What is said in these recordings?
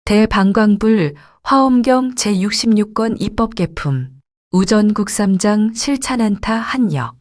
대방광불 화엄경 제66권 입법개품 우전국 3장 실찬안타 한역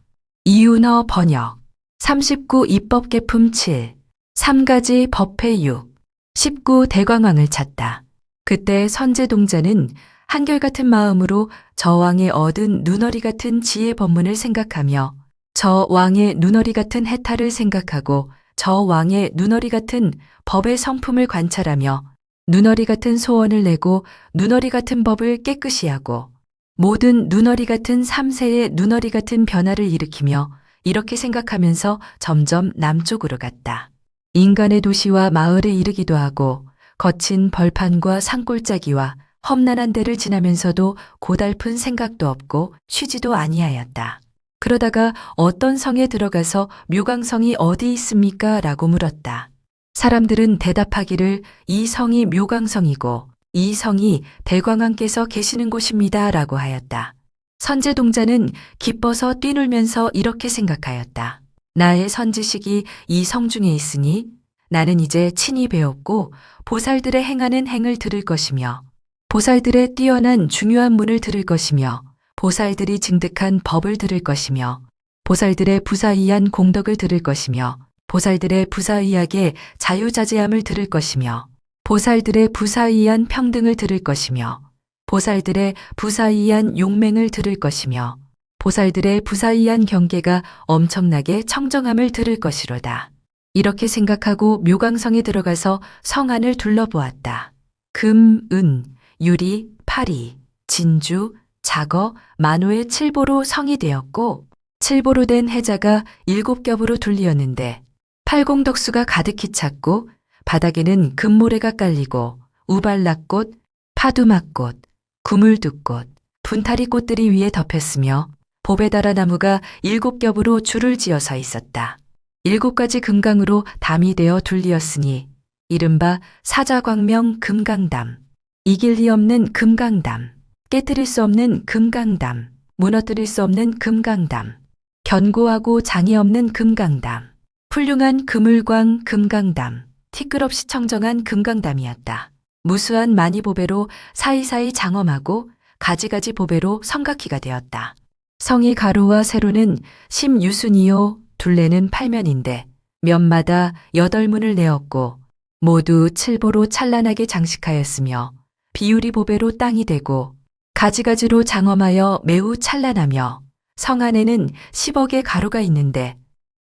이윤허 번역 39 입법개품 7 3가지 법회 6 19 대광왕을 찾다. 그때 선제동자는 한결같은 마음으로 저 왕의 얻은 눈어리 같은 지혜 법문을 생각하며 저 왕의 눈어리 같은 해탈을 생각하고 저 왕의 눈어리 같은 법의 성품을 관찰하며 눈어리 같은 소원을 내고 눈어리 같은 법을 깨끗이 하고 모든 눈어리 같은 3세의 눈어리 같은 변화를 일으키며 이렇게 생각하면서 점점 남쪽으로 갔다. 인간의 도시와 마을에 이르기도 하고 거친 벌판과 산골짜기와 험난한 데를 지나면서도 고달픈 생각도 없고 쉬지도 아니하였다. 그러다가 어떤 성에 들어가서 묘광성이 어디 있습니까? 라고 물었다. 사람들은 대답하기를 이 성이 묘광성이고 이 성이 대광왕께서 계시는 곳입니다. 라고 하였다. 선제동자는 기뻐서 뛰놀면서 이렇게 생각하였다. 나의 선지식이 이 성 중에 있으니 나는 이제 친히 배웠고 보살들의 행하는 행을 들을 것이며 보살들의 뛰어난 중요한 문을 들을 것이며 보살들이 증득한 법을 들을 것이며 보살들의 부사이한 공덕을 들을 것이며 보살들의 부사의학의 자유자재함을 들을 것이며 보살들의 부사의한 평등을 들을 것이며 보살들의 부사의한 용맹을 들을 것이며 보살들의 부사의한 경계가 엄청나게 청정함을 들을 것이로다. 이렇게 생각하고 묘광성에 들어가서 성 안을 둘러보았다. 금, 은, 유리, 파리, 진주, 자거, 만호의 7보로 성이 되었고 7보로 된 해자가 7겹으로 둘리었는데 팔공덕수가 가득히 찼고 바닥에는 금모래가 깔리고 우발락꽃, 파두막꽃, 구물두꽃, 분타리꽃들이 위에 덮였으며 보베다라 나무가 7겹으로 줄을 지어 서 있었다. 7가지 금강으로 담이 되어 둘리었으니 이른바 사자광명 금강담, 이길 리 없는 금강담, 깨뜨릴 수 없는 금강담, 무너뜨릴 수 없는 금강담, 견고하고 장이 없는 금강담, 훌륭한 그물광 금강담, 티끌없이 청정한 금강담이었다. 무수한 많이보배로 사이사이 장엄하고 가지가지 보배로 성각희가 되었다. 성의 가로와 세로는 10유순이요 둘레는 8면인데 면마다 8문을 내었고 모두 7보로 찬란하게 장식하였으며 비유리 보배로 땅이 되고 가지가지로 장엄하여 매우 찬란하며 성 안에는 10억의 가로가 있는데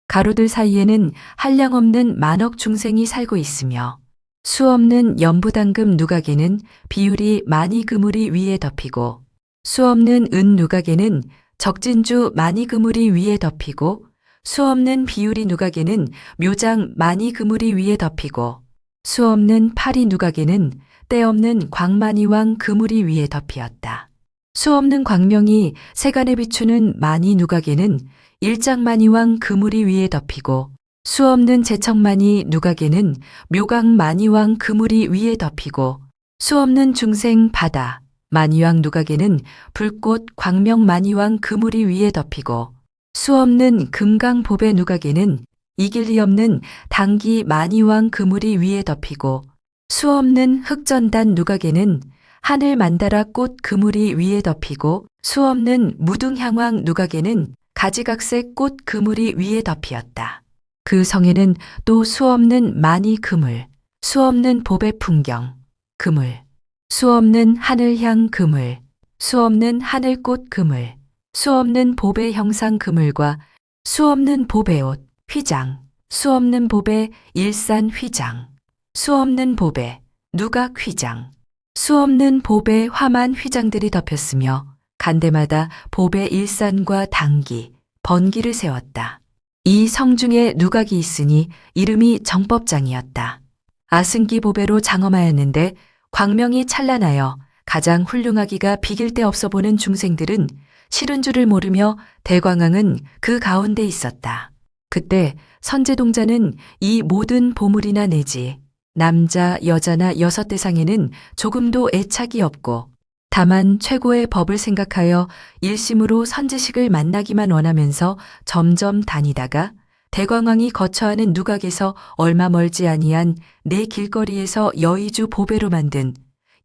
가로들 사이에는 한량없는 만억 중생이 살고 있으며 수없는 연부당금 누각에는 비율이 많이 그물이 위에 덮이고 수없는 은 누각에는 적진주 많이 그물이 위에 덮이고 수없는 비율이 누각에는 묘장 많이 그물이 위에 덮이고 수없는 파리 누각에는 때없는 광만이왕 그물이 위에 덮이었다. 수없는 광명이 세간에 비추는 많이 누각에는 일장만이왕 그물이 위에 덮이고 수없는 제청만이 누각에는 묘광만이왕 그물이 위에 덮이고 수없는 중생 바다 만이왕 누각에는 불꽃 광명만이왕 그물이 위에 덮이고 수없는 금강보배 누각에는 이길 리 없는 당기 만이왕 그물이 위에 덮이고 수없는 흑전단 누각에는 하늘 만다라 꽃 그물이 위에 덮이고 수없는 무등향왕 누각에는 가지각색 꽃 그물이 위에 덮이었다. 그 성에는 또 수없는 많이 그물, 수없는 보배 풍경, 그물, 수없는 하늘향 그물, 수없는 하늘꽃 그물, 수없는 보배 형상 그물과 수없는 보배옷, 휘장, 수없는 보배 일산 휘장, 수없는 보배 누각 휘장, 수없는 보배 화만 휘장들이 덮였으며 간데마다 보배 일산과 당기, 번기를 세웠다. 이 성 중에 누각이 있으니 이름이 정법장이었다. 아승기 보배로 장엄하였는데 광명이 찬란하여 가장 훌륭하기가 비길 데 없어 보는 중생들은 싫은 줄을 모르며 대광왕은 그 가운데 있었다. 그때 선제동자는 이 모든 보물이나 내지 남자, 여자나 6대상에는 조금도 애착이 없고 다만 최고의 법을 생각하여 일심으로 선지식을 만나기만 원하면서 점점 다니다가 대광왕이 거처하는 누각에서 얼마 멀지 아니한 내 길거리에서 여의주 보배로 만든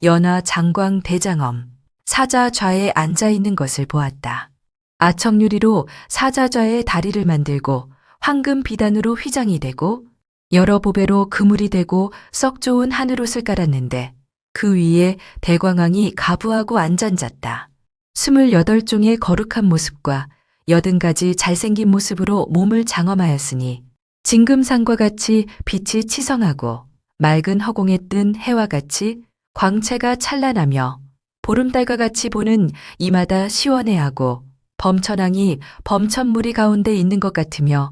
연화 장광 대장엄 사자 좌에 앉아 있는 것을 보았다. 아청유리로 사자 좌의 다리를 만들고 황금 비단으로 휘장이 되고 여러 보배로 그물이 되고 썩 좋은 하늘옷을 깔았는데 그 위에 대광왕이 가부하고 앉았다. 28종의 거룩한 모습과 80가지 잘생긴 모습으로 몸을 장엄하였으니 진금산과 같이 빛이 치성하고 맑은 허공에 뜬 해와 같이 광채가 찬란하며 보름달과 같이 보는 이마다 시원해하고 범천왕이 범천무리 가운데 있는 것 같으며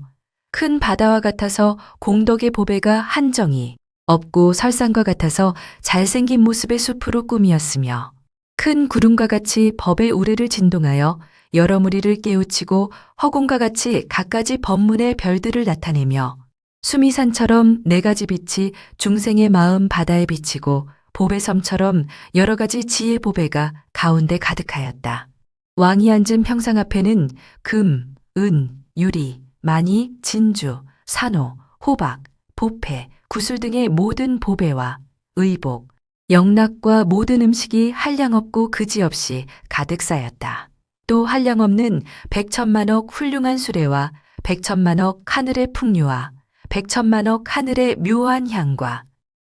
큰 바다와 같아서 공덕의 보배가 한정이 없고 설산과 같아서 잘생긴 모습의 숲으로 꾸미었으며 큰 구름과 같이 법의 우레를 진동하여 여러 무리를 깨우치고 허공과 같이 갖가지 법문의 별들을 나타내며 수미산처럼 4가지 빛이 중생의 마음 바다에 비치고 보배섬처럼 여러 가지 지혜 보배가 가운데 가득하였다. 왕이 앉은 평상 앞에는 금, 은, 유리, 마니, 진주, 산호, 호박, 보패, 구슬 등의 모든 보배와 의복, 영락과 모든 음식이 한량없고 그지없이 가득 쌓였다. 또 한량없는 100천만억 훌륭한 수레와 100천만억 하늘의 풍류와 100천만억 하늘의 묘한 향과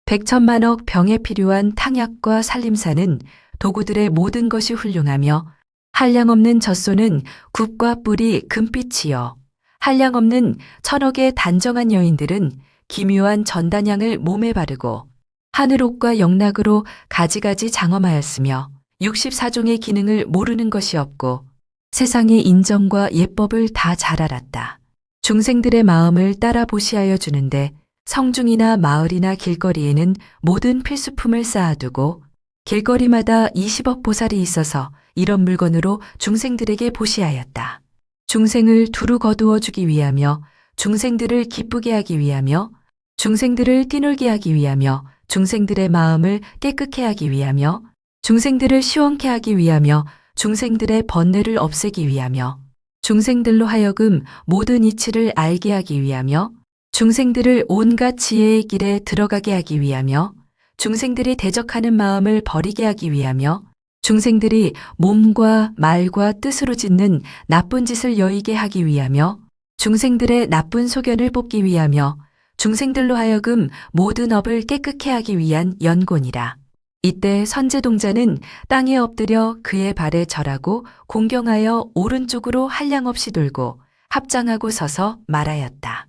100천만억 병에 필요한 탕약과 살림사는 도구들의 모든 것이 훌륭하며 한량없는 젖소는 굽과 뿔이 금빛이요 한량없는 1000억의 단정한 여인들은 기묘한 전단향을 몸에 바르고 하늘옷과 영락으로 가지가지 장엄하였으며 64종의 기능을 모르는 것이 없고 세상의 인정과 예법을 다 잘 알았다. 중생들의 마음을 따라 보시하여 주는데 성중이나 마을이나 길거리에는 모든 필수품을 쌓아두고 길거리마다 20억 보살이 있어서 이런 물건으로 중생들에게 보시하였다. 중생을 두루 거두어 주기 위하며 중생들을 기쁘게 하기 위하며 중생들을 뛰놀게 하기 위하며 중생들의 마음을 깨끗게 하기 위하며 중생들을 시원케 하기 위하며 중생들의 번뇌를 없애기 위하며 중생들로 하여금 모든 이치를 알게 하기 위하며 중생들을 온갖 지혜의 길에 들어가게 하기 위하며 중생들이 대적하는 마음을 버리게 하기 위하며 중생들이 몸과 말과 뜻으로 짓는 나쁜 짓을 여의게 하기 위하며 중생들의 나쁜 소견을 뽑기 위하며 중생들로 하여금 모든 업을 깨끗게 하기 위한 연곤이라. 이때 선제동자는 땅에 엎드려 그의 발에 절하고 공경하여 오른쪽으로 한량없이 돌고 합장하고 서서 말하였다.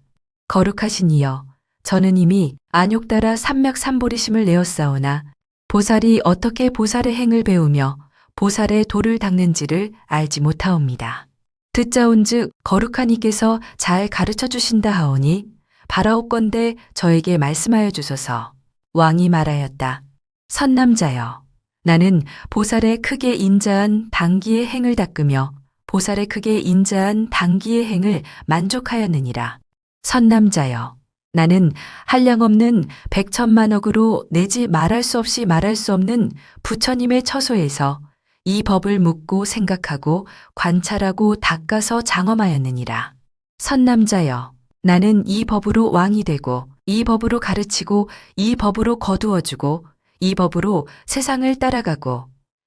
거룩하신 이여, 저는 이미 안욕따라 삼맥삼보리심을 내었사오나 보살이 어떻게 보살의 행을 배우며 보살의 도를 닦는지를 알지 못하옵니다. 듣자온즉 거룩한 이께서 잘 가르쳐 주신다 하오니 바라옵건대 저에게 말씀하여 주소서. 왕이 말하였다. 선남자여, 나는 보살의 크게 인자한 당기의 행을 닦으며 보살의 크게 인자한 당기의 행을 만족하였느니라. 선남자여, 나는 한량없는 100천만억으로 내지 말할 수 없이 말할 수 없는 부처님의 처소에서 이 법을 묻고 생각하고 관찰하고 닦아서 장엄하였느니라. 선남자여, 나는 이 법으로 왕이 되고 이 법으로 가르치고 이 법으로 거두어주고 이 법으로 세상을 따라가고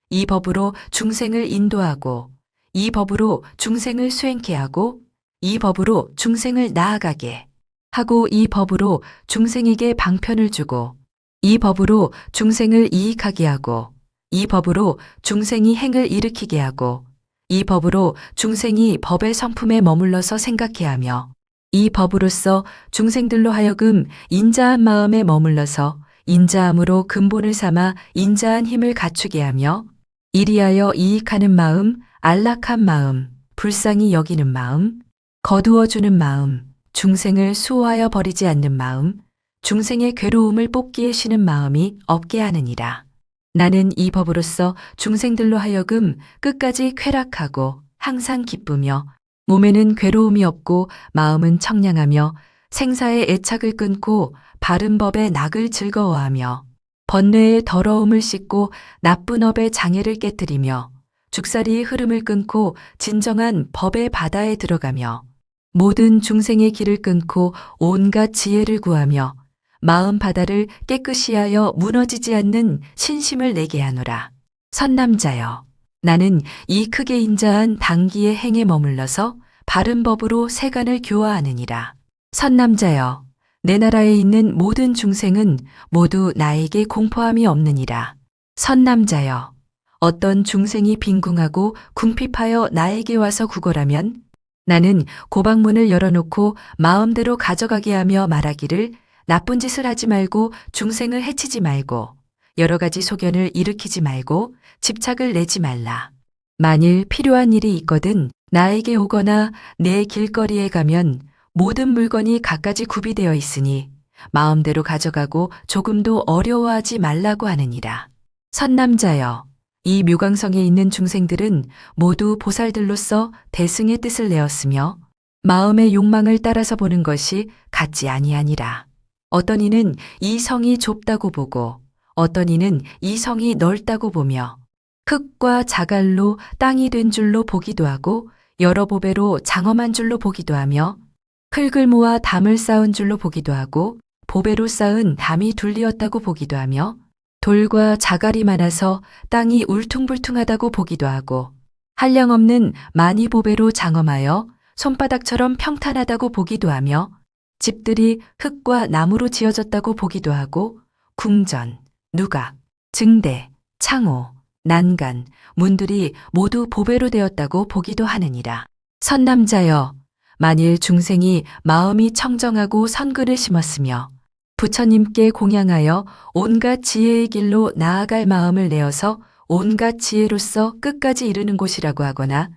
이 법으로 중생을 인도하고 이 법으로 중생을 수행케 하고 이 법으로 중생을 나아가게 하고 이 법으로 중생에게 방편을 주고 이 법으로 중생을 이익하게 하고 이 법으로 중생이 행을 일으키게 하고 이 법으로 중생이 법의 성품에 머물러서 생각해 하며 이 법으로써 중생들로 하여금 인자한 마음에 머물러서 인자함으로 근본을 삼아 인자한 힘을 갖추게 하며 이리하여 이익하는 마음, 안락한 마음, 불쌍히 여기는 마음, 거두어주는 마음, 중생을 수호하여 버리지 않는 마음, 중생의 괴로움을 뽑기에 쉬는 마음이 없게 하느니라. 나는 이 법으로써 중생들로 하여금 끝까지 쾌락하고 항상 기쁘며 몸에는 괴로움이 없고 마음은 청량하며 생사의 애착을 끊고 바른 법의 낙을 즐거워하며 번뇌의 더러움을 씻고 나쁜 업의 장애를 깨뜨리며 죽사리의 흐름을 끊고 진정한 법의 바다에 들어가며 모든 중생의 길을 끊고 온갖 지혜를 구하며 마음 바다를 깨끗이 하여 무너지지 않는 신심을 내게 하노라. 선남자여, 나는 이 크게 인자한 당기의 행에 머물러서 바른 법으로 세간을 교화하느니라. 선남자여, 내 나라에 있는 모든 중생은 모두 나에게 공포함이 없느니라. 선남자여, 어떤 중생이 빈궁하고 궁핍하여 나에게 와서 구걸하면 나는 고방문을 열어놓고 마음대로 가져가게 하며 말하기를 나쁜 짓을 하지 말고 중생을 해치지 말고 여러 가지 소견을 일으키지 말고 집착을 내지 말라. 만일 필요한 일이 있거든 나에게 오거나 내 길거리에 가면 모든 물건이 갖가지 구비되어 있으니 마음대로 가져가고 조금도 어려워하지 말라고 하느니라. 선남자여, 이 묘강성에 있는 중생들은 모두 보살들로서 대승의 뜻을 내었으며 마음의 욕망을 따라서 보는 것이 같지 아니하니라. 어떤 이는 이 성이 좁다고 보고 어떤 이는 이 성이 넓다고 보며 흙과 자갈로 땅이 된 줄로 보기도 하고 여러 보배로 장엄한 줄로 보기도 하며 흙을 모아 담을 쌓은 줄로 보기도 하고 보배로 쌓은 담이 둘리었다고 보기도 하며 돌과 자갈이 많아서 땅이 울퉁불퉁하다고 보기도 하고 한량없는 많이 보배로 장엄하여 손바닥처럼 평탄하다고 보기도 하며 집들이 흙과 나무로 지어졌다고 보기도 하고 궁전, 누각, 증대, 창호, 난간, 문들이 모두 보배로 되었다고 보기도 하느니라. 선남자여, 만일 중생이 마음이 청정하고 선근을 심었으며 부처님께 공양하여 온갖 지혜의 길로 나아갈 마음을 내어서 온갖 지혜로서 끝까지 이르는 곳이라고 하거나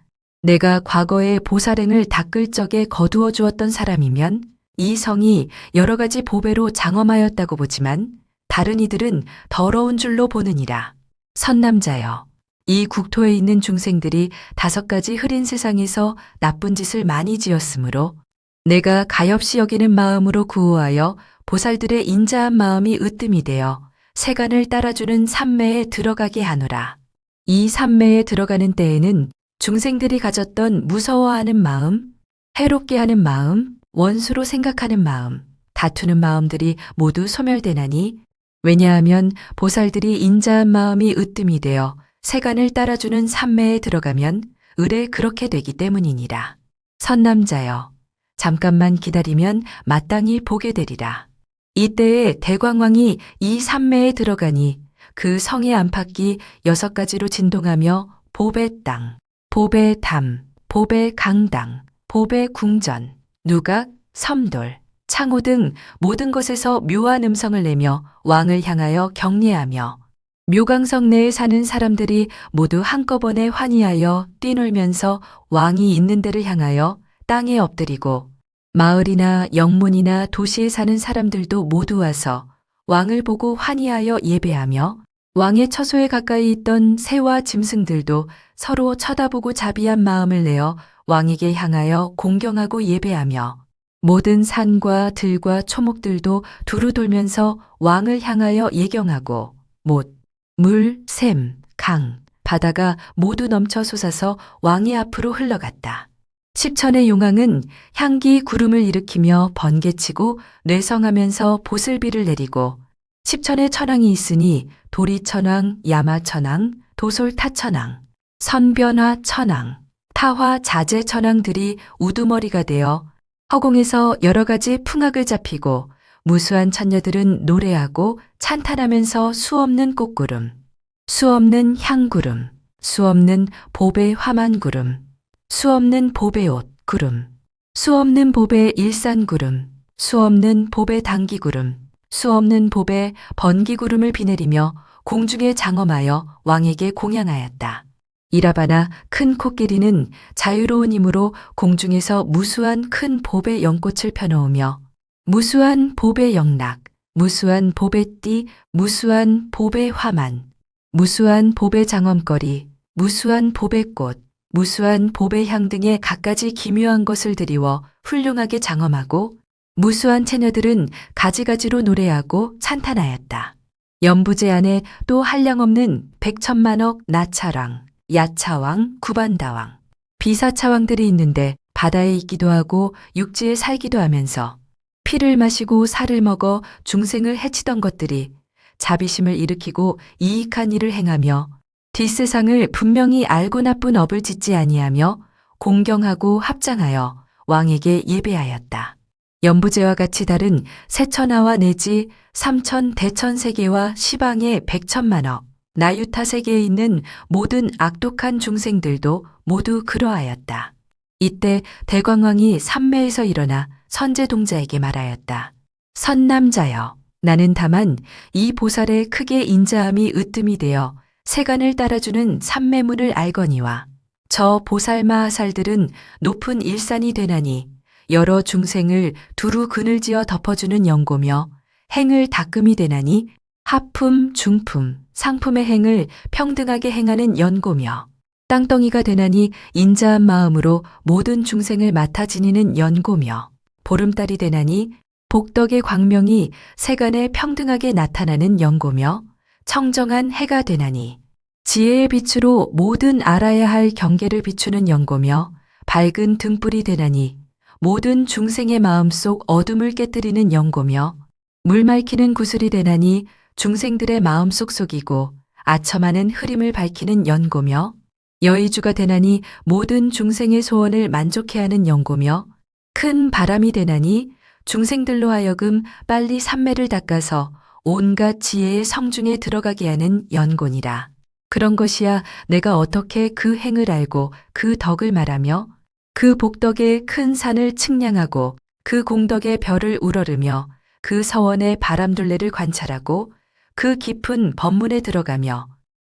내가 과거의 보살행을 닦을 적에 거두어 주었던 사람이면 이 성이 여러 가지 보배로 장엄하였다고 보지만 다른 이들은 더러운 줄로 보느니라. 선남자여, 이 국토에 있는 중생들이 5가지 흐린 세상에서 나쁜 짓을 많이 지었으므로 내가 가엾이 여기는 마음으로 구호하여 보살들의 인자한 마음이 으뜸이 되어 세간을 따라주는 삼매에 들어가게 하노라. 이 삼매에 들어가는 때에는 중생들이 가졌던 무서워하는 마음, 해롭게 하는 마음, 원수로 생각하는 마음, 다투는 마음들이 모두 소멸되나니 왜냐하면 보살들이 인자한 마음이 으뜸이 되어 세간을 따라주는 삼매에 들어가면 을에 그렇게 되기 때문이니라. 선남자여, 잠깐만 기다리면 마땅히 보게 되리라. 이때에 대광왕이 이 삼매에 들어가니 그 성의 안팎이 6가지로 진동하며 보배 땅, 보배 담, 보배 강당, 보배 궁전, 누각, 섬돌, 창호 등 모든 것에서 묘한 음성을 내며 왕을 향하여 경례하며 묘강성 내에 사는 사람들이 모두 한꺼번에 환희하여 뛰놀면서 왕이 있는 데를 향하여 땅에 엎드리고 마을이나 영문이나 도시에 사는 사람들도 모두 와서 왕을 보고 환희하여 예배하며 왕의 처소에 가까이 있던 새와 짐승들도 서로 쳐다보고 자비한 마음을 내어 왕에게 향하여 공경하고 예배하며 모든 산과 들과 초목들도 두루 돌면서 왕을 향하여 예경하고 못, 물, 샘, 강, 바다가 모두 넘쳐 솟아서 왕의 앞으로 흘러갔다. 10천의 용왕은 향기 구름을 일으키며 번개치고 뇌성하면서 보슬비를 내리고 10천의 천왕이 있으니 도리천왕, 야마천왕, 도솔타천왕, 선변화 천왕, 타화 자재 천왕들이 우두머리가 되어 허공에서 여러 가지 풍악을 잡히고 무수한 천녀들은 노래하고 찬탄하면서 수없는 꽃구름, 수없는 향구름, 수없는 보배 화만구름, 수없는 보배옷 구름, 수없는 보배 일산구름, 수없는 보배 당기구름, 수없는 보배 번기구름을 비내리며 공중에 장엄하여 왕에게 공양하였다. 이라바나 큰 코끼리는 자유로운 힘으로 공중에서 무수한 큰 보배 연꽃을 펴놓으며 무수한 보배 영락, 무수한 보배띠, 무수한 보배 화만, 무수한 보배 장엄거리, 무수한 보배꽃, 무수한 보배향 등의 갖가지 기묘한 것을 드리워 훌륭하게 장엄하고 무수한 처녀들은 가지가지로 노래하고 찬탄하였다. 연부제 안에 또 한량없는 100천만억 나차랑, 야차왕, 구반다왕, 비사차왕들이 있는데 바다에 있기도 하고 육지에 살기도 하면서 피를 마시고 살을 먹어 중생을 해치던 것들이 자비심을 일으키고 이익한 일을 행하며 뒷세상을 분명히 알고 나쁜 업을 짓지 아니하며 공경하고 합장하여 왕에게 예배하였다. 연부제와 같이 다른 세천하와 내지 삼천 대천세계와 시방의 백천만억 나유타세계에 있는 모든 악독한 중생들도 모두 그러하였다. 이때 대광왕이 삼매에서 일어나 선제동자에게 말하였다. 선남자여, 나는 다만 이 보살의 크게 인자함이 으뜸이 되어 세간을 따라주는 삼매문을 알거니와 저 보살마하살들은 높은 일산이 되나니 여러 중생을 두루 그늘지어 덮어주는 연고며 행을 닦음이 되나니 하품, 중품, 상품의 행을 평등하게 행하는 연고며 땅덩이가 되나니 인자한 마음으로 모든 중생을 맡아 지니는 연고며 보름달이 되나니 복덕의 광명이 세간에 평등하게 나타나는 연고며 청정한 해가 되나니 지혜의 빛으로 모든 알아야 할 경계를 비추는 연고며 밝은 등불이 되나니 모든 중생의 마음속 어둠을 깨뜨리는 연고며 물 맑히는 구슬이 되나니 중생들의 마음속 속이고 아첨하는 흐림을 밝히는 연고며 여의주가 되나니 모든 중생의 소원을 만족해 하는 연고며 큰 바람이 되나니 중생들로 하여금 빨리 삼매를 닦아서 온갖 지혜의 성중에 들어가게 하는 연고니라. 그런 것이야 내가 어떻게 그 행을 알고 그 덕을 말하며 그 복덕의 큰 산을 측량하고 그 공덕의 별을 우러르며 그 서원의 바람둘레를 관찰하고 그 깊은 법문에 들어가며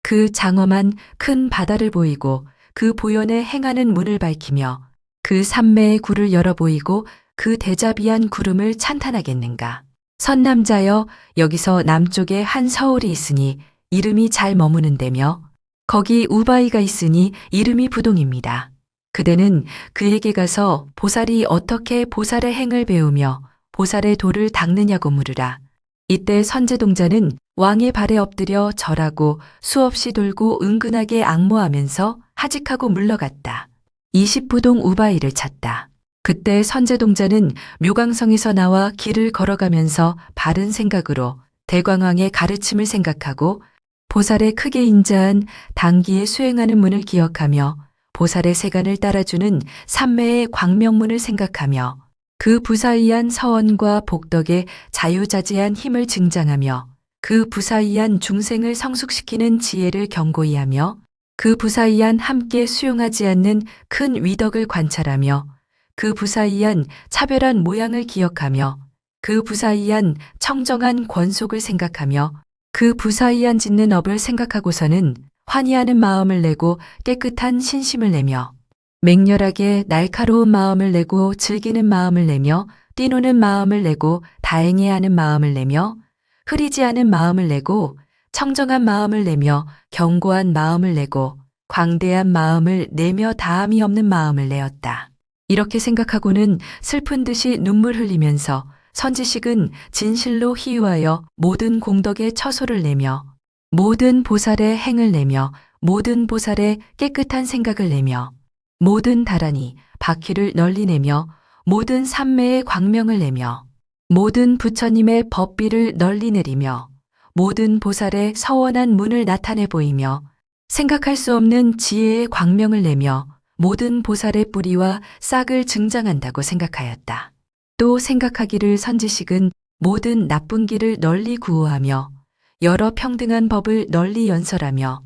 그 장엄한 큰 바다를 보이고 그 보현에 행하는 문을 밝히며 그 삼매의 굴을 열어 보이고 그 대자비한 구름을 찬탄하겠는가. 선남자여, 여기서 남쪽에 한 서울이 있으니 이름이 잘 머무는 데며 거기 우바이가 있으니 이름이 부동입니다. 그대는 그에게 가서 보살이 어떻게 보살의 행을 배우며 보살의 도를 닦느냐고 물으라. 이때 선제동자는 왕의 발에 엎드려 절하고 수없이 돌고 은근하게 앙모하면서 하직하고 물러갔다. 20부동 우바이를 찾다. 그때 선제동자는 묘강성에서 나와 길을 걸어가면서 바른 생각으로 대광왕의 가르침을 생각하고 보살의 크게 인자한 당기에 수행하는 문을 기억하며 보살의 세간을 따라주는 삼매의 광명문을 생각하며 그 부사이한 서원과 복덕의 자유자재한 힘을 증장하며 그 부사이한 중생을 성숙시키는 지혜를 경고히 하며 그 부사이한 함께 수용하지 않는 큰 위덕을 관찰하며 그 부사이한 차별한 모양을 기억하며 그 부사이한 청정한 권속을 생각하며 그 부사이한 짓는 업을 생각하고서는 환희하는 마음을 내고 깨끗한 신심을 내며 맹렬하게 날카로운 마음을 내고 즐기는 마음을 내며 뛰노는 마음을 내고 다행해하는 마음을 내며 흐리지 않은 마음을 내고 청정한 마음을 내며 견고한 마음을 내고 광대한 마음을 내며 다함이 없는 마음을 내었다. 이렇게 생각하고는 슬픈 듯이 눈물 흘리면서 선지식은 진실로 희유하여 모든 공덕의 처소를 내며 모든 보살의 행을 내며 모든 보살의 깨끗한 생각을 내며 모든 다란이 바퀴를 널리 내며 모든 삼매의 광명을 내며 모든 부처님의 법비를 널리 내리며 모든 보살의 서원한 문을 나타내 보이며 생각할 수 없는 지혜의 광명을 내며 모든 보살의 뿌리와 싹을 증장한다고 생각하였다. 또 생각하기를 선지식은 모든 나쁜 길을 널리 구호하며 여러 평등한 법을 널리 연설하며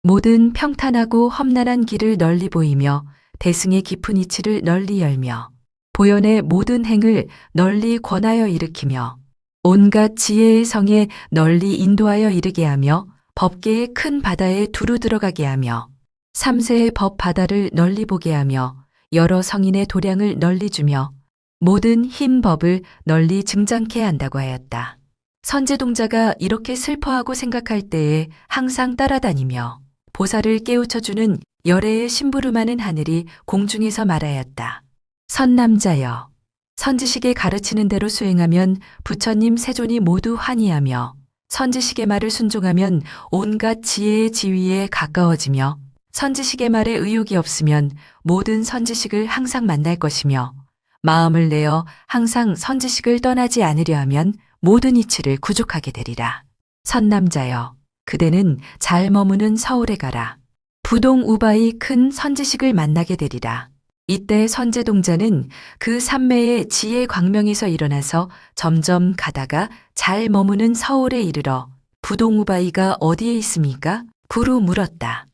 모든 평탄하고 험난한 길을 널리 보이며 대승의 깊은 이치를 널리 열며 보현의 모든 행을 널리 권하여 일으키며 온갖 지혜의 성에 널리 인도하여 이르게 하며 법계의 큰 바다에 두루 들어가게 하며 삼세의 법 바다를 널리 보게 하며 여러 성인의 도량을 널리 주며 모든 흰 법을 널리 증장케 한다고 하였다. 선제동자가 이렇게 슬퍼하고 생각할 때에 항상 따라다니며 보살을 깨우쳐주는 열애의 심부름하는 하늘이 공중에서 말하였다. 선남자여, 선지식의 가르치는 대로 수행하면 부처님 세존이 모두 환희하며 선지식의 말을 순종하면 온갖 지혜의 지위에 가까워지며 선지식의 말에 의욕이 없으면 모든 선지식을 항상 만날 것이며 마음을 내어 항상 선지식을 떠나지 않으려 하면 모든 이치를 구족하게 되리라. 선남자여, 그대는 잘 머무는 서울에 가라. 부동 우바이 큰 선지식을 만나게 되리라. 이때 선제동자는 그 산매의 지혜 광명에서 일어나서 점점 가다가 잘 머무는 서울에 이르러 부동 우바이가 어디에 있습니까? 구루 물었다.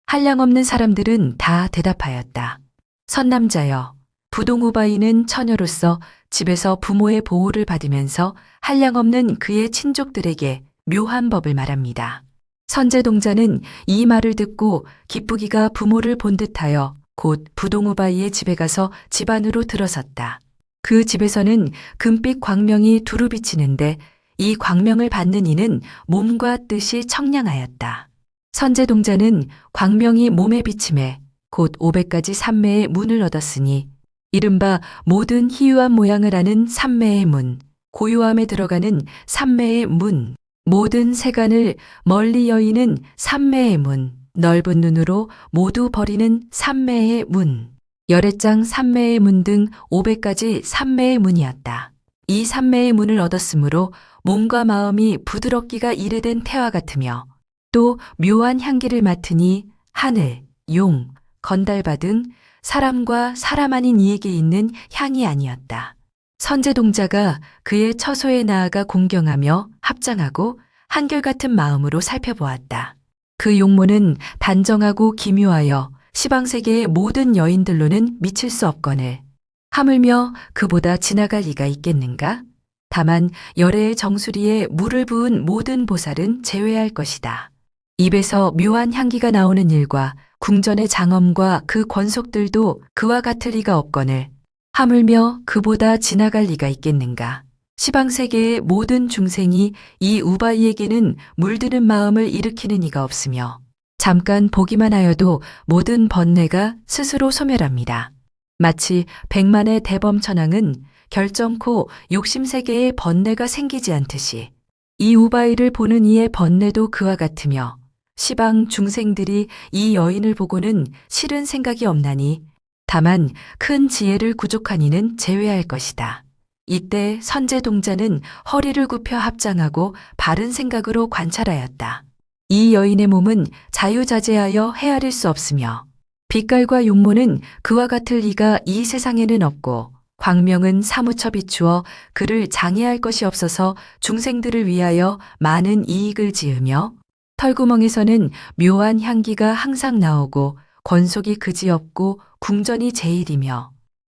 한량없는 사람들은 다 대답하였다. 선남자여, 부동 우바이는 처녀로서 집에서 부모의 보호를 받으면서 한량없는 그의 친족들에게 묘한 법을 말합니다. 선제동자는 이 말을 듣고 기쁘기가 부모를 본 듯하여 곧 부동우바이의 집에 가서 집 안으로 들어섰다. 그 집에서는 금빛 광명이 두루 비치는데 이 광명을 받는 이는 몸과 뜻이 청량하였다. 선제동자는 광명이 몸에 비침에 곧 500가지 산매의 문을 얻었으니 이른바 모든 희유한 모양을 아는 산매의 문, 고요함에 들어가는 산매의 문, 모든 세간을 멀리 여이는 산매의 문, 넓은 눈으로 모두 버리는 산매의 문, 열애장 산매의 문 등 500가지 산매의 문이었다. 이 산매의 문을 얻었으므로 몸과 마음이 부드럽기가 이래된 태와 같으며 또 묘한 향기를 맡으니 하늘, 용, 건달바 등 사람과 사람 아닌 이에게 있는 향이 아니었다. 선제동자가 그의 처소에 나아가 공경하며 합장하고 한결같은 마음으로 살펴보았다. 그 용모는 단정하고 기묘하여 시방세계의 모든 여인들로는 미칠 수 없거늘 하물며 그보다 지나갈 리가 있겠는가? 다만 열애의 정수리에 물을 부은 모든 보살은 제외할 것이다. 입에서 묘한 향기가 나오는 일과 궁전의 장엄과 그 권속들도 그와 같을 리가 없거늘 하물며 그보다 지나갈 리가 있겠는가? 시방세계의 모든 중생이 이 우바이에게는 물드는 마음을 일으키는 이가 없으며 잠깐 보기만 하여도 모든 번뇌가 스스로 소멸합니다. 마치 백만의 대범천왕은 결정코 욕심세계의 번뇌가 생기지 않듯이 이 우바이를 보는 이의 번뇌도 그와 같으며 시방 중생들이 이 여인을 보고는 싫은 생각이 없나니 다만 큰 지혜를 구족한 이는 제외할 것이다. 이때 선제동자는 허리를 굽혀 합장하고 바른 생각으로 관찰하였다. 이 여인의 몸은 자유자재하여 헤아릴 수 없으며 빛깔과 용모는 그와 같을 리가 이 세상에는 없고 광명은 사무쳐 비추어 그를 장애할 것이 없어서 중생들을 위하여 많은 이익을 지으며 털구멍에서는 묘한 향기가 항상 나오고 권속이 그지없고 궁전이 제일이며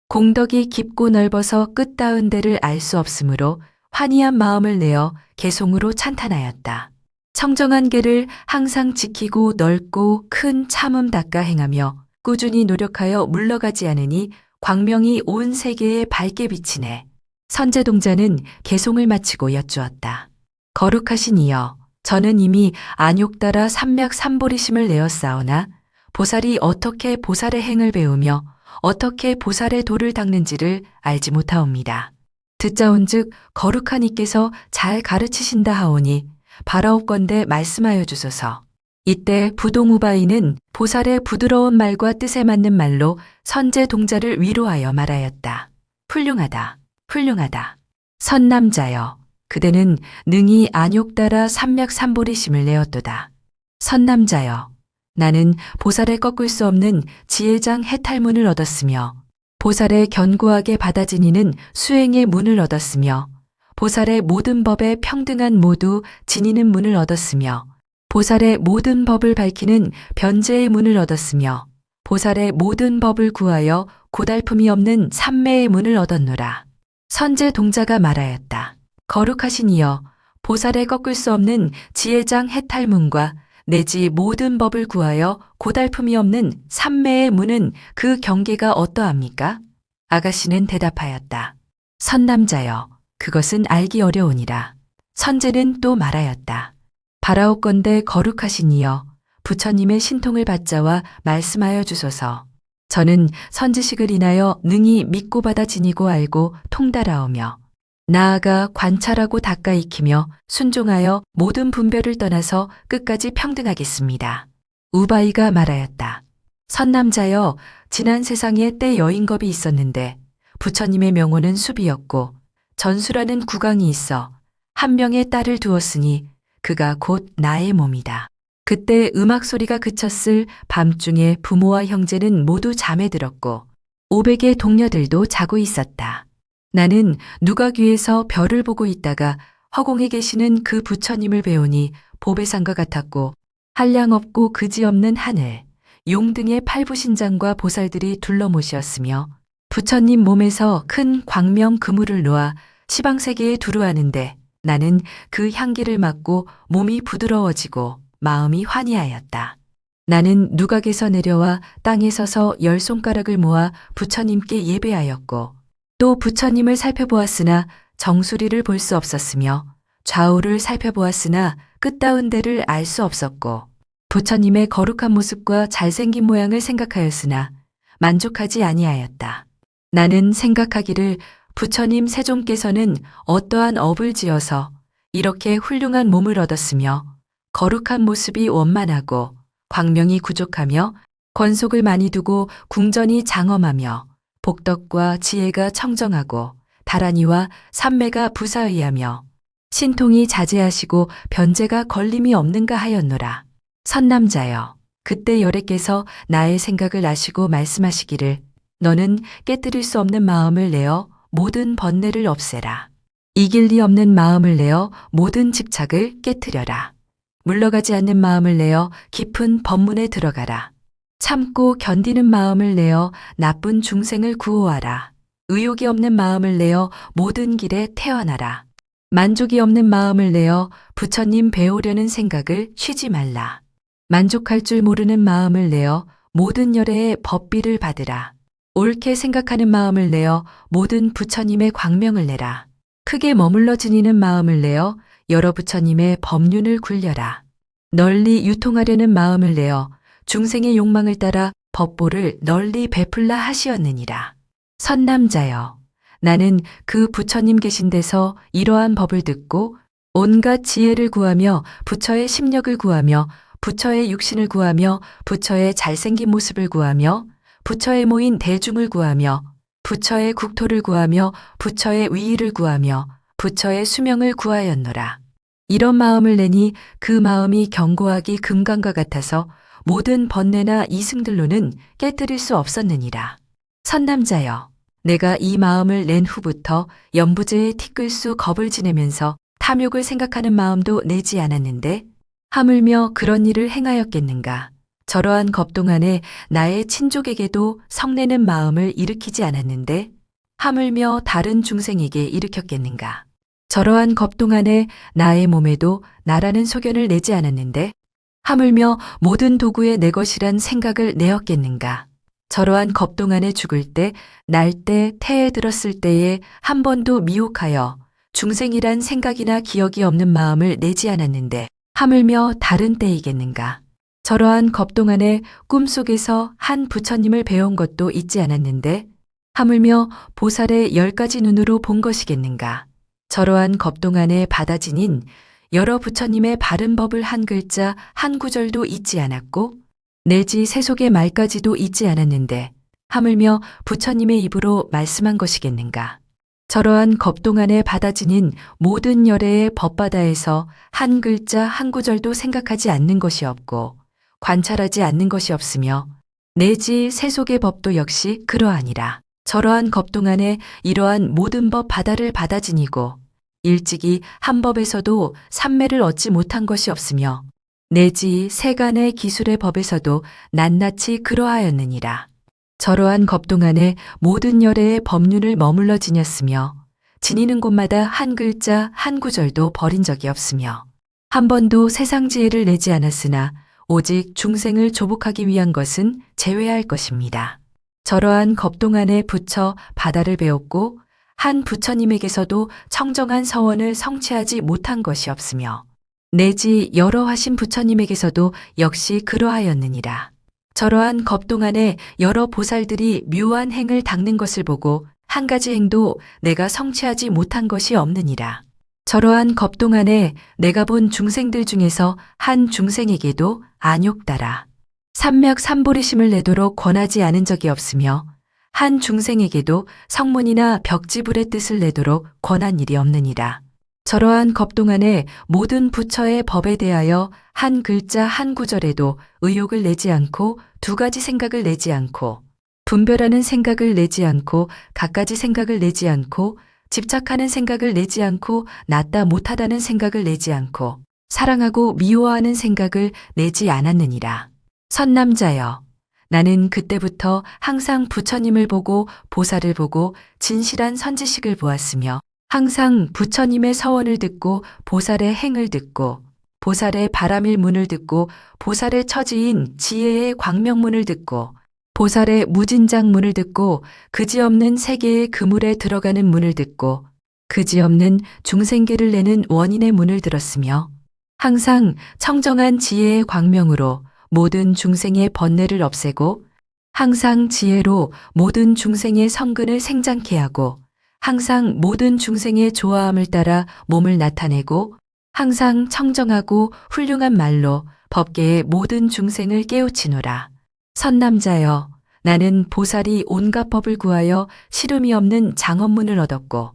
공덕이 깊고 넓어서 끝닿은 데를 알 수 없으므로 환희한 마음을 내어 개송으로 찬탄하였다. 청정한 계를 항상 지키고 넓고 큰 참음 닦아 행하며 꾸준히 노력하여 물러가지 않으니 광명이 온 세계에 밝게 비치네. 선제동자는 개송을 마치고 여쭈었다. 거룩하신 이여, 저는 이미 안욕따라 삼맥삼보리심을 내었사오나 보살이 어떻게 보살의 행을 배우며 어떻게 보살의 도를 닦는지를 알지 못하옵니다. 듣자온즉 거룩한 이께서 잘 가르치신다 하오니 바라옵건대 말씀하여 주소서. 이때 부동우바이는 보살의 부드러운 말과 뜻에 맞는 말로 선제동자를 위로하여 말하였다. 훌륭하다, 훌륭하다. 선남자여, 그대는 능히 안욕따라 삼맥삼보리심을 내었도다. 선남자여, 나는 보살의 꺾을 수 없는 지혜장 해탈문을 얻었으며 보살의 견고하게 받아 지니는 수행의 문을 얻었으며 보살의 모든 법에 평등한 모두 지니는 문을 얻었으며 보살의 모든 법을 밝히는 변제의 문을 얻었으며 보살의 모든 법을 구하여 고달픔이 없는 삼매의 문을 얻었노라. 선제동자가 말하였다. 거룩하신 이여, 보살의 꺾을 수 없는 지혜장 해탈문과 내지 모든 법을 구하여 고달픔이 없는 삼매의 문은 그 경계가 어떠합니까? 아가씨는 대답하였다. 선남자여, 그것은 알기 어려우니라. 선제는 또 말하였다. 바라옵건대 거룩하신 이여, 부처님의 신통을 받자와 말씀하여 주소서. 저는 선지식을 인하여 능히 믿고 받아 지니고 알고 통달하오며 나아가 관찰하고 닦아 익히며 순종하여 모든 분별을 떠나서 끝까지 평등하겠습니다. 우바이가 말하였다. 선남자여, 지난 세상에 때 여인겁이 있었는데 부처님의 명호는 수비였고 전수라는 국왕이 있어 한 명의 딸을 두었으니 그가 곧 나의 몸이다. 그때 음악 소리가 그쳤을 밤중에 부모와 형제는 모두 잠에 들었고 500의 동료들도 자고 있었다. 나는 누각위에서 별을 보고 있다가 허공에 계시는 그 부처님을 배우니 보배산과 같았고 한량없고 그지없는 하늘, 용등의 팔부신장과 보살들이 둘러모시었으며 부처님 몸에서 큰 광명 그물을 놓아 시방세계에 두루하는데 나는 그 향기를 맡고 몸이 부드러워지고 마음이 환희하였다. 나는 누각에서 내려와 땅에 서서 10손가락을 모아 부처님께 예배하였고 또 부처님을 살펴보았으나 정수리를 볼 수 없었으며 좌우를 살펴보았으나 끝다운 데를 알 수 없었고 부처님의 거룩한 모습과 잘생긴 모양을 생각하였으나 만족하지 아니하였다. 나는 생각하기를 부처님 세존께서는 어떠한 업을 지어서 이렇게 훌륭한 몸을 얻었으며 거룩한 모습이 원만하고 광명이 부족하며 권속을 많이 두고 궁전이 장엄하며 복덕과 지혜가 청정하고 다란이와 삼매가 부사의하며 신통이 자제하시고 변제가 걸림이 없는가 하였노라. 선남자여, 그때 여래께서 나의 생각을 아시고 말씀하시기를 너는 깨뜨릴 수 없는 마음을 내어 모든 번뇌를 없애라. 이길 리 없는 마음을 내어 모든 집착을 깨뜨려라. 물러가지 않는 마음을 내어 깊은 법문에 들어가라. 참고 견디는 마음을 내어 나쁜 중생을 구호하라. 의욕이 없는 마음을 내어 모든 길에 태어나라. 만족이 없는 마음을 내어 부처님 배우려는 생각을 쉬지 말라. 만족할 줄 모르는 마음을 내어 모든 열애의 법비를 받으라. 옳게 생각하는 마음을 내어 모든 부처님의 광명을 내라. 크게 머물러 지니는 마음을 내어 여러 부처님의 법륜을 굴려라. 널리 유통하려는 마음을 내어 중생의 욕망을 따라 법보를 널리 베풀라 하시었느니라. 선남자여, 나는 그 부처님 계신 데서 이러한 법을 듣고 온갖 지혜를 구하며 부처의 심력을 구하며 부처의 육신을 구하며 부처의 잘생긴 모습을 구하며 부처에 모인 대중을 구하며 부처의 국토를 구하며 부처의 위의를 구하며 부처의 수명을 구하였노라. 이런 마음을 내니 그 마음이 견고하기 금강과 같아서 모든 번뇌나 이승들로는 깨뜨릴 수 없었느니라. 선남자여, 내가 이 마음을 낸 후부터 연부제의 티끌수 겁을 지내면서 탐욕을 생각하는 마음도 내지 않았는데 하물며 그런 일을 행하였겠는가. 저러한 겁 동안에 나의 친족에게도 성내는 마음을 일으키지 않았는데 하물며 다른 중생에게 일으켰겠는가. 저러한 겁 동안에 나의 몸에도 나라는 소견을 내지 않았는데 하물며 모든 도구에 내 것이란 생각을 내었겠는가. 저러한 겁 동안에 죽을 때, 날 때, 태에 들었을 때에 한 번도 미혹하여 중생이란 생각이나 기억이 없는 마음을 내지 않았는데 하물며 다른 때이겠는가. 저러한 겁 동안에 꿈속에서 한 부처님을 배운 것도 잊지 않았는데 하물며 보살의 10가지 눈으로 본 것이겠는가. 저러한 겁 동안에 바다 지닌 여러 부처님의 바른 법을 한 글자 한 구절도 잊지 않았고 내지 세속의 말까지도 잊지 않았는데 하물며 부처님의 입으로 말씀한 것이겠는가. 저러한 겁 동안에 바다 지닌 모든 열애의 법바다에서 한 글자 한 구절도 생각하지 않는 것이 없고 관찰하지 않는 것이 없으며 내지 세속의 법도 역시 그러하니라. 저러한 겁 동안에 이러한 모든 법 바다를 받아 지니고 일찍이 한 법에서도 삼매를 얻지 못한 것이 없으며 내지 세간의 기술의 법에서도 낱낱이 그러하였느니라. 저러한 겁 동안에 모든 열애의 법륜을 머물러 지녔으며 지니는 곳마다 한 글자 한 구절도 버린 적이 없으며 한 번도 세상 지혜를 내지 않았으나 오직 중생을 조복하기 위한 것은 제외할 것입니다. 저러한 겁 동안에 부처 바다를 배웠고 한 부처님에게서도 청정한 서원을 성취하지 못한 것이 없으며 내지 여러 하신 부처님에게서도 역시 그러하였느니라. 저러한 겁 동안에 여러 보살들이 묘한 행을 닦는 것을 보고 한 가지 행도 내가 성취하지 못한 것이 없느니라. 저러한 겁 동안에 내가 본 중생들 중에서 한 중생에게도 안욕 따라 삼맥삼보리심을 내도록 권하지 않은 적이 없으며 한 중생에게도 성문이나 벽지불의 뜻을 내도록 권한 일이 없느니라. 저러한 겁동안에 모든 부처의 법에 대하여 한 글자 한 구절에도 의욕을 내지 않고 두 가지 생각을 내지 않고 분별하는 생각을 내지 않고 갖가지 생각을 내지 않고 집착하는 생각을 내지 않고 낫다 못하다는 생각을 내지 않고 사랑하고 미워하는 생각을 내지 않았느니라. 선남자여, 나는 그때부터 항상 부처님을 보고 보살을 보고 진실한 선지식을 보았으며 항상 부처님의 서원을 듣고 보살의 행을 듣고 보살의 바람일 문을 듣고 보살의 처지인 지혜의 광명문을 듣고 보살의 무진장문을 듣고 그지없는 세계의 그물에 들어가는 문을 듣고 그지없는 중생계를 내는 원인의 문을 들었으며 항상 청정한 지혜의 광명으로 모든 중생의 번뇌를 없애고 항상 지혜로 모든 중생의 성근을 생장케 하고 항상 모든 중생의 좋아함을 따라 몸을 나타내고 항상 청정하고 훌륭한 말로 법계의 모든 중생을 깨우치노라. 선남자여, 나는 보살이 온갖 법을 구하여 시름이 없는 장엄문을 얻었고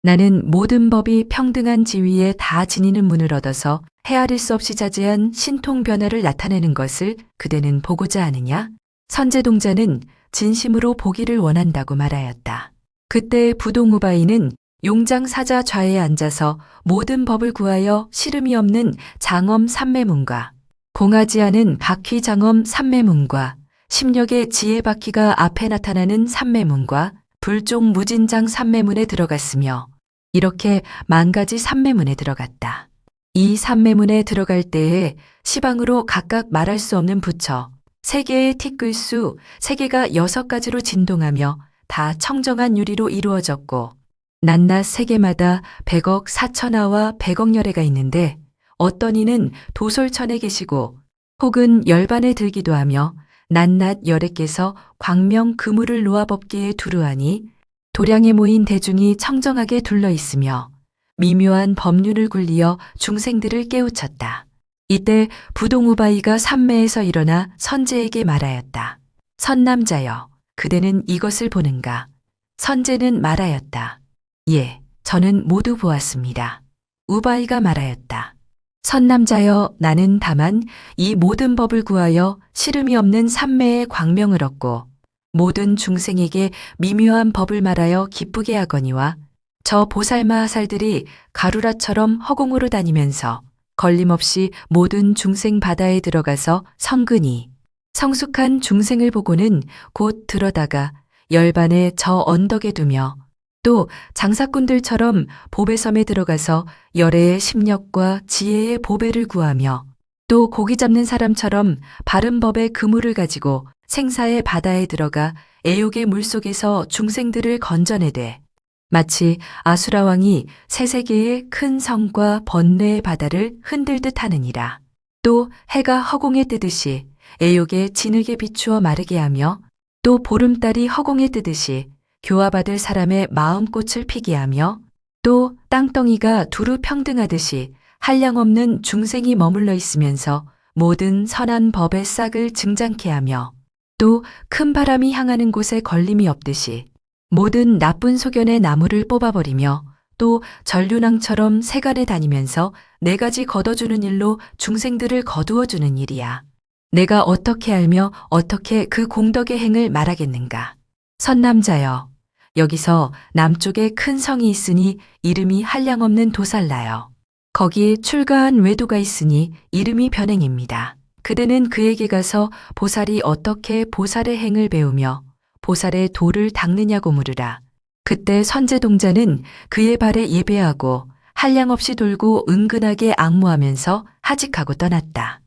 나는 모든 법이 평등한 지위에 다 지니는 문을 얻어서 헤아릴 수 없이 자제한 신통 변화를 나타내는 것을 그대는 보고자 하느냐? 선제동자는 진심으로 보기를 원한다고 말하였다. 그때 부동우바이는 용장사자 좌에 앉아서 모든 법을 구하여 시름이 없는 장엄 삼매문과 공하지 않은 바퀴 장엄 삼매문과 심력의 지혜 바퀴가 앞에 나타나는 삼매문과 불종 무진장 삼매문에 들어갔으며 이렇게 만가지 삼매문에 들어갔다. 이 삼매문에 들어갈 때에 시방으로 각각 말할 수 없는 부처, 세계의 티끌수, 세계가 6가지로 진동하며 다 청정한 유리로 이루어졌고 낱낱 세계마다 100억 4천하와 100억 열애가 있는데 어떤 이는 도솔천에 계시고 혹은 열반에 들기도 하며 낱낱 열애께서 광명 그물을 놓아 법계에 두루하니 도량에 모인 대중이 청정하게 둘러 있으며 미묘한 법륜을 굴리어 중생들을 깨우쳤다. 이때 부동우바이가 삼매에서 일어나 선제에게 말하였다. 선남자여, 그대는 이것을 보는가? 선제는 말하였다. 예, 저는 모두 보았습니다. 우바이가 말하였다. 선남자여, 나는 다만 이 모든 법을 구하여 시름이 없는 삼매의 광명을 얻고 모든 중생에게 미묘한 법을 말하여 기쁘게 하거니와 저 보살마하살들이 가루라처럼 허공으로 다니면서 걸림없이 모든 중생 바다에 들어가서 성근히 성숙한 중생을 보고는 곧 들어다가 열반에 저 언덕에 두며 또 장사꾼들처럼 보배섬에 들어가서 열애의 심력과 지혜의 보배를 구하며 또 고기 잡는 사람처럼 바른 법의 그물을 가지고 생사의 바다에 들어가 애욕의 물속에서 중생들을 건져내되 마치 아수라 왕이 새 세계의 큰 성과 번뇌의 바다를 흔들듯 하느니라. 또 해가 허공에 뜨듯이 애욕에 진흙에 비추어 마르게 하며 또 보름달이 허공에 뜨듯이 교화받을 사람의 마음꽃을 피게 하며 또 땅덩이가 두루 평등하듯이 한량없는 중생이 머물러 있으면서 모든 선한 법의 싹을 증장케 하며 또 큰 바람이 향하는 곳에 걸림이 없듯이 모든 나쁜 소견의 나무를 뽑아버리며 또 전류낭처럼 세간에 다니면서 4가지 걷어주는 일로 중생들을 거두어주는 일이야. 내가 어떻게 알며 어떻게 그 공덕의 행을 말하겠는가? 선남자여, 여기서 남쪽에 큰 성이 있으니 이름이 한량없는 도살라여. 거기에 출가한 외도가 있으니 이름이 변행입니다. 그대는 그에게 가서 보살이 어떻게 보살의 행을 배우며 보살의 도를 닦느냐고 물으라. 그때 선제동자는 그의 발에 예배하고 한량없이 돌고 은근하게 앙무하면서 하직하고 떠났다.